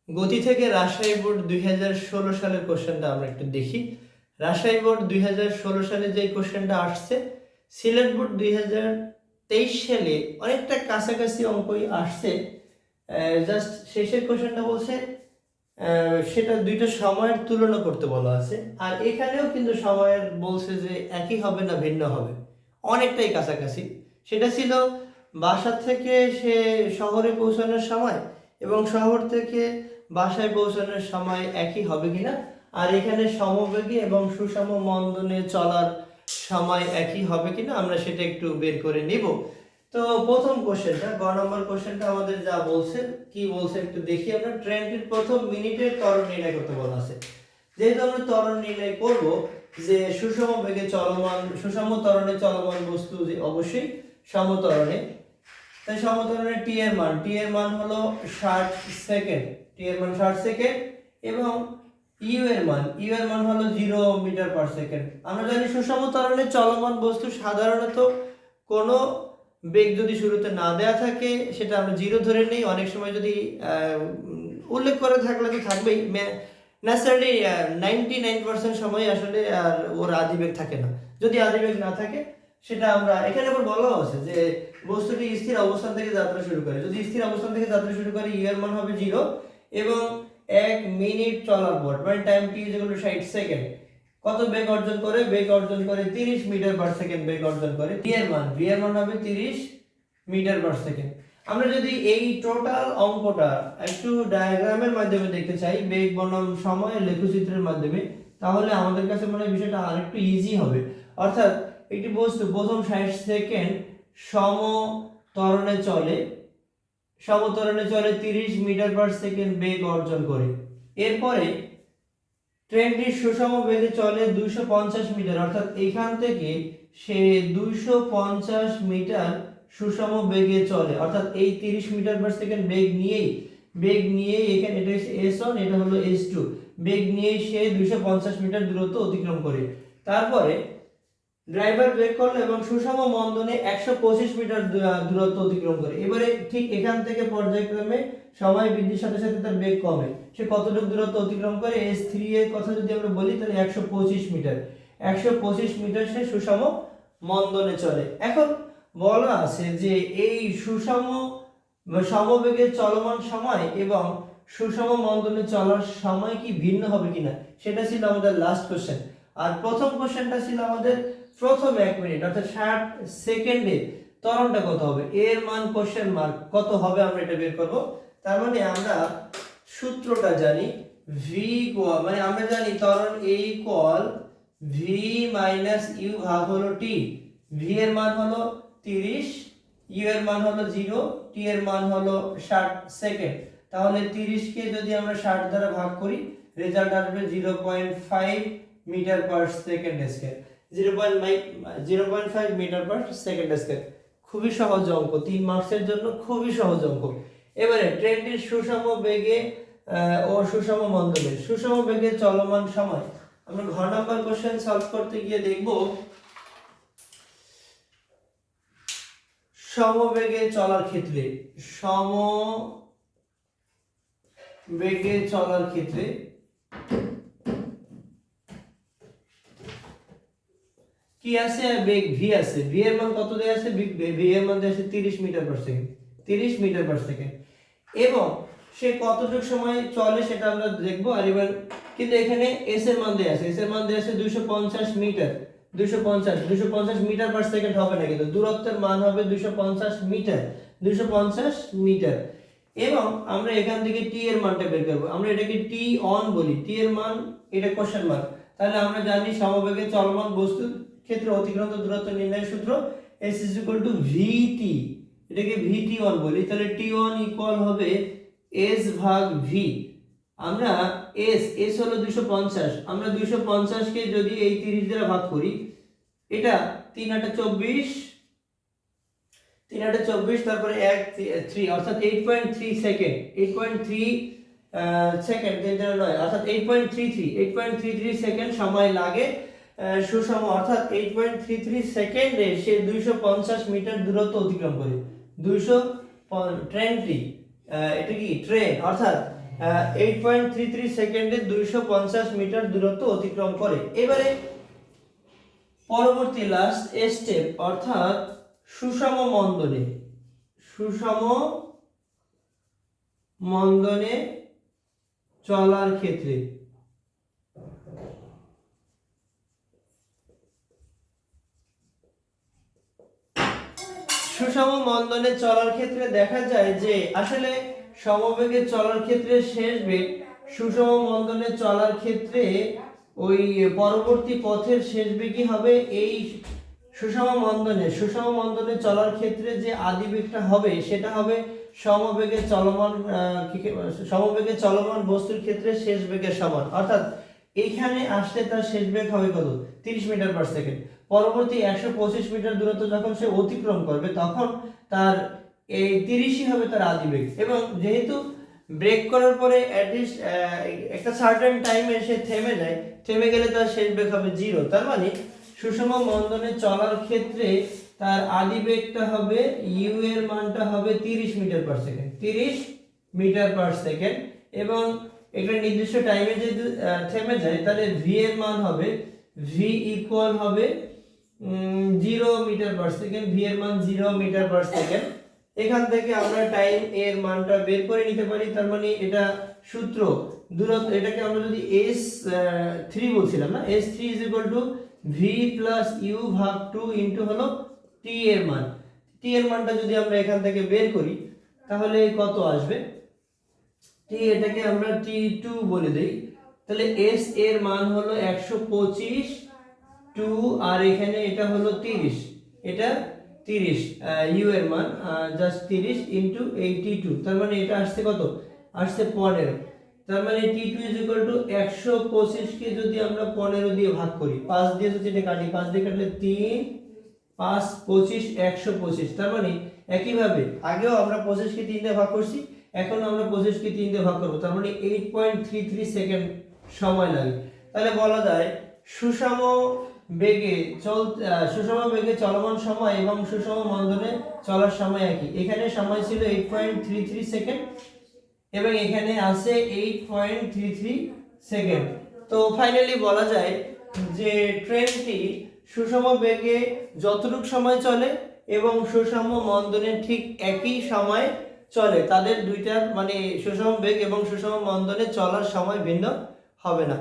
গতি থেকে রাজশাহী বোর্ড 2016 সালের কোশ্চেনটা আমরা একটু দেখি। রাজশাহী বোর্ড 2016 সালে যে কোশ্চেনটা আসছে, সিলেট বোর্ড 2023 সালে অনেকটা কাছাকাছি অঙ্কই আসছে। জাস্ট শেষের কোশ্চেনটা বলছে সেটা দুইটা সময়ের তুলনা করতে বলা আছে, আর এখানেও কিন্তু সময়ের বলছে যে একই হবে না ভিন্ন হবে, অনেকটাই কাছাকাছি। সেটা ছিল বাসা থেকে সে শহরে পৌঁছানোর সময় এবং শহর থেকে বাসায় পৌঁছানোর সময় একই হবে কিনা, আর এখানে সমবেগে এবং সুষম মন্দনে চলার সময় একই হবে কিনা আমরা সেটা একটু বের করে নিব। তো প্রথম কোশ্চেনটা, গ নম্বর কোশ্চেনটা আমাদের যা বলছে, কি বলছে একটু দেখি আমরা। ট্রেনটির প্রথম মিনিটের ত্বরণ নির্ণয় করতে বলা আছে। যেহেতু আমরা ত্বরণ নির্ণয় করব, যে সুষম বেগে চলমান, সুষম ত্বরণে চলমান বস্তু যে অবশ্যই সমত্বরণে, তাই সমত্বরণে টি এর মান হলো 60 সেকেন্ড, টি এর মান 60 সেকেন্ড, এবং ইউ এর মান হলো 0 মিটার পার সেকেন্ড। আমরা জানি সুষম ত্বরণে চলমান বস্তু সাধারণত কোনো বেগ যদি শুরুতে না দেয়া থাকে সেটা আমরা 0 ধরে নেই। অনেক সময় যদি উল্লেখ করে থাকলে তো থাকবেই, ন্যাচারালি 99% সময় আসলে আর ওর আদিবেগ থাকে না। যদি আদিবেগ না থাকে সেটা আমরা এখানে আবার বলা আছে যে বস্তুটি স্থির অবস্থান থেকে যাত্রা শুরু করে। যদি স্থির অবস্থান থেকে যাত্রা শুরু করে ইউ এর মান হবে 0, এবং 1 মিনিট চলার পর মানে time T is equal to 60 second কত বেগ অর্জন করে? বেগ অর্জন করে 30 মিটার পার সেকেন্ড বেগ অর্জন করে। ভি এর মান হবে 30 মিটার পার সেকেন্ড। আমরা যদি এই টোটাল অঙ্কটা একটু ডায়াগ্রামের মাধ্যমে দেখতে চাই, বেগ বনাম সময় লেখচিত্রের মাধ্যমে, তাহলে আমাদের কাছে মনে হয় বিষয়টা আরেকটু ইজি হবে। অর্থাৎ একটি বস্তু প্রথম 60 সেকেন্ড সমত্বরণে চলে 30 মিটার পার সেকেন্ড বেগ অর্জন করে। এরপরে ট্রেনটি সুষম বেগে চলে 250 মিটার, অর্থাৎ এখান থেকে সে 250 মিটার সুষম বেগে চলে, অর্থাৎ এই 30 মিটার পার সেকেন্ড বেগ নিয়েই এখানে এটা হচ্ছে s1, এটা হলো s2, বেগ নিয়েই সে 250 মিটার দূরত্ব অতিক্রম করে। তারপরে ড্রাইভার ব্রেক করলো এবং সুষম মন্দনে 125 মিটার দূরত্ব অতিক্রম করে। এবারে ঠিক এখান থেকে পর্যায়ক্রমে সময় বৃদ্ধির সাথে সাথে তার বেগ কমে। সে কতটুকু দূরত্ব অতিক্রম করে? s3 এর কথা যদি আমরা বলি তাহলে 125 মিটার, 125 মিটার সে সুষম মন্দনে চলে। এখন বলা আছে যে এই সুষম সমবেগে চলমান সময় এবং সুষম মন্দনে চলার সময় কি ভিন্ন হবে কিনা, সেটা ছিল আমাদের লাস্ট কোশ্চেন। আর প্রথম কোশ্চেনটা ছিল আমাদের প্রথম 1 মিনিট অর্থাৎ 60 সেকেন্ডে ত্বরণটা কত হবে, এর মান কোশ্চেন মার্ক কত হবে আমরা এটা বের করব। তার মানে আমরা সূত্রটা জানি, ভি মানে আমরা জানি ত্বরণ a equal v minus u ভাগ হলো টি। ভি এর মান হলো 30, ইউ এর মান হলো 0, টি এর মান হলো 60 সেকেন্ড। তাহলে 30 কে যদি আমরা 60 দ্বারা ভাগ করি রেজাল্ট আসবে 0.5 meter per second square, 0.5 meter per second square. খুবই সহজ অঙ্ক, 3 মার্কসের জন্য খুবই সহজ অঙ্ক। এবারে ট্রেনটির সুষম বেগে ও সুষম মন্দনে সুষম বেগে চলমান সময়, আমরা ঘ নাম্বার কোশ্চেন সলভ করতে গিয়ে দেখব সমবেগে চলার ক্ষেত্রে কি আছে? বেগ ভি আছে, ভি এর মান কত দেয়া আছে? ভি এর মান দেয়া আছে 30 meter per second, 30 meter per second, এবং সে কতটুকু সময় চলে সেটা আমরা দেখব। আর এবার কিন্তু এখানে এস এর মান দেয়া আছে, 250 মিটার, 250 মিটার পার সেকেন্ড হবে না, কিন্তু দূরত্বের মান হবে 250 মিটার, 250 মিটার। এবং আমরা এখান থেকে টি এর মানটা বের করব। আমরা এটাকে টি অন বলি, টি এর মান এটা কোশ্চেন মার্ক। তাহলে আমরা জানি সমবেগে চলমান বস্তুর ক্ষেত্রে অতিক্রান্ত দূরত্ব নির্ণয়ের সূত্র s vt, এটাকে vt1 বলি। তাহলে t1 ইকুয়াল হবে s ভাগ v। আমরা s হলো 250, আমরা 250 কে যদি এই 30 দ্বারা ভাগ করি, এটা 3 8 24, তারপরে 1 3 অর্থাৎ 8.3 সেকেন্ড, 8.3 সেকেন্ড 3 9 অর্থাৎ 8.33 সেকেন্ড সময় লাগে সুষম, অর্থাৎ 8.33 সেকেন্ডে সে 250 মিটার দূরত্ব অতিক্রম করে। 200 ট্রেনটি এটা কি ট্রেন, অর্থাৎ 8.33 সেকেন্ডে 250 মিটার দূরত্ব অতিক্রম করে। এবারে পরবর্তী লাস্ট স্টেপ অর্থাৎ সুষম মন্দনে চলার ক্ষেত্রে দেখা যায় যে আসলে সমবেগে চলার ক্ষেত্রে শেষ বেগ সুষম মন্দনে চলার ক্ষেত্রে ওই পরবর্তী পথের শেষ বেগই হবে এই সুষম মন্দনে চলার ক্ষেত্রে যে আদি বেগটা হবে সেটা হবে সমবেগে চলমান বস্তুর ক্ষেত্রে শেষ বেগের সমান। অর্থাৎ এইখানে আসলে তার শেষ বেগ হবে কত? 30 মিটার পার সেকেন্ড। পরবর্তী 125 মিটার দূরত্ব যখন সে অতিক্রম করবে তখন তার এই 30ই হবে তার আদি বেগ। এবং যেহেতু ব্রেক করার পরে অ্যাটলিস্ট একটা সার্টেন টাইমে সে থেমে গেলে তার শেষ বেগ হবে 0। তার মানে সুষম মন্দনে চলার ক্ষেত্রে তার আদি বেগটা হবে ইউ এর মানটা হবে 30 মিটার পার সেকেন্ড এবং একটা নির্দিষ্ট টাইমে যদি থেমে যায় তাহলে ভি এর মান হবে ভি ইকুয়াল হবে 0 মিটার পার সেকেন্ড। ভি এর মান 0 মিটার পার সেকেন্ড। এখান থেকে আমরা টাইম এর মানটা বের করে নিতে পারি। তার মানে এটা সূত্র দূরত্ব, এটাকে আমরা যদি s3 বলছিলাম না, s3 v প্লাস ইউ ভাগ 2 ইন্টু হলো টি এর মান। টি এর মানটা যদি আমরা এখান থেকে বের করি তাহলে কত আসবে? টি এটাকে আমরা t2 বলে দেই। তাহলে s এর মান হলো 125 2 আর এখানে এটা হলো 30, এটা 30 ইউ এর মান জাস্ট 30 ইনটু 82। তার মানে এটা আসছে কত? আসছে 15। তার মানে t2 125 কে যদি আমরা 15 দিয়ে ভাগ করি, 5 দিয়ে যদি এটা কাটি, 5 দিয়ে কাটলে 3 5 25 125। তার মানে একইভাবে আগেও আমরা 25 কে 3 দিয়ে ভাগ করছি, এখন আমরা 25 কে 3 দিয়ে ভাগ করব। তার মানে 8.33 সেকেন্ড সময় লাগে। তাহলে বলা যায় সুষম বেগে চলমান সময় এবং সুষম মন্দনে চলার সময় একই। এখানে সময় ছিল 8.33 সেকেন্ড এবং এখানে আছে 8.33 সেকেন্ড। তো ফাইনালি বলা যায় যে ট্রেনটি সুষম বেগে যতটুকু সময় চলে এবং সুষম মন্দনে ঠিক একই সময় চলে, তাদের দুইটার মানে সুষম বেগ এবং সুষম মন্দনে চলার সময় ভিন্ন হবে না।